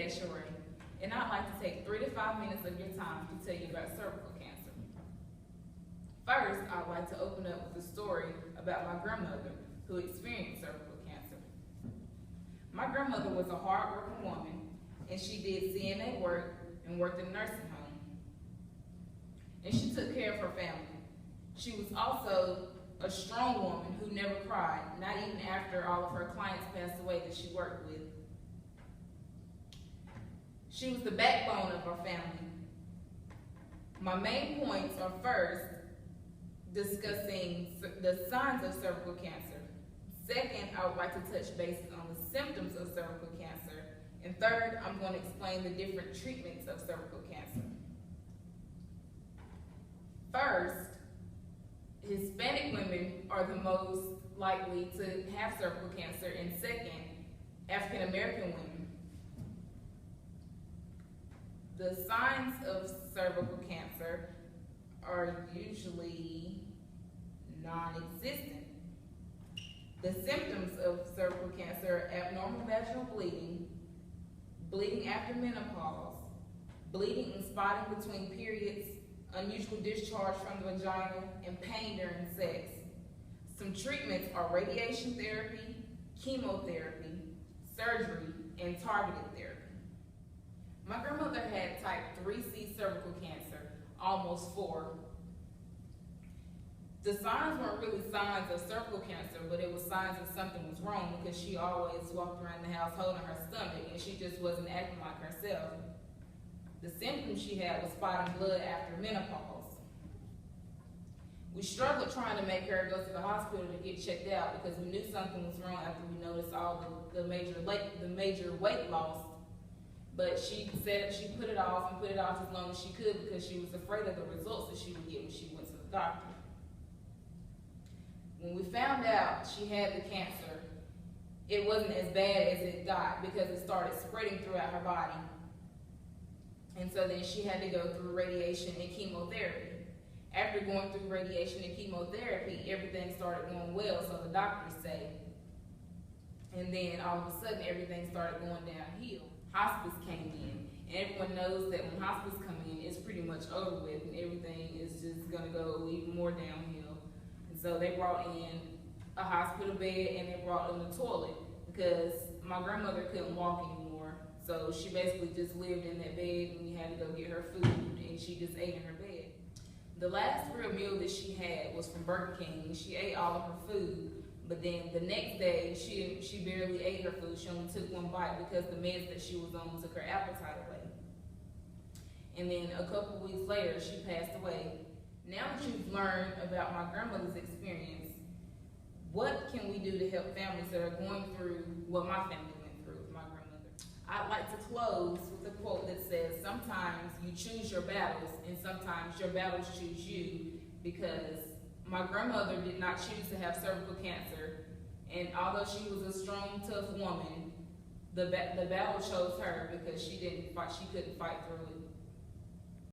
Kadasha Wray, and I'd like to take 3 to 5 minutes of your time to tell you about cervical cancer. First, I'd like to open up with a story about my grandmother who experienced cervical cancer. My grandmother was a hard-working woman, and she did CNA work and worked in a nursing home. And she took care of her family. She was also a strong woman who never cried, not even after all of her clients passed away that she worked with. She was the backbone of our family. My main points are first, discussing the signs of cervical cancer. Second, I would like to touch base on the symptoms of cervical cancer. And third, I'm going to explain the different treatments of cervical cancer. First, Hispanic women are the most likely to have cervical cancer, and second, African American women. The signs of cervical cancer are usually non-existent. The symptoms of cervical cancer are abnormal vaginal bleeding, bleeding after menopause, bleeding and spotting between periods, unusual discharge from the vagina, and pain during sex. Some treatments are radiation therapy, chemotherapy, surgery, and targeted therapy. My grandmother had type 3C cervical cancer, almost 4. The signs weren't really signs of cervical cancer, but it was signs that something was wrong because she always walked around the house holding her stomach and she just wasn't acting like herself. The symptoms she had was spotting blood after menopause. We struggled trying to make her go to the hospital to get checked out because we knew something was wrong after we noticed all the major weight loss. But she said she put it off as long as she could because she was afraid of the results that she would get when she went to the doctor. When we found out she had the cancer, it wasn't as bad as it got because it started spreading throughout her body. And so then she had to go through radiation and chemotherapy. After going through radiation and chemotherapy, everything started going well, so the doctors say. And then all of a sudden, everything started going downhill. Hospice came in, and everyone knows that when hospice come in, it's pretty much over with, and everything is just gonna go even more downhill. And so they brought in a hospital bed, and they brought in a toilet, because my grandmother couldn't walk anymore. So she basically just lived in that bed, and we had to go get her food, and she just ate in her bed. The last real meal that she had was from Burger King. She ate all of her food. But then the next day, she barely ate her food. She only took one bite because the meds that she was on took her appetite away. And then a couple weeks later, she passed away. Now that you've learned about my grandmother's experience, what can we do to help families that are going through what my family went through with my grandmother? I'd like to close with a quote that says, sometimes you choose your battles and sometimes your battles choose you, because my grandmother did not choose to have cervical cancer, and although she was a strong, tough woman, the battle chose her because she couldn't fight through it.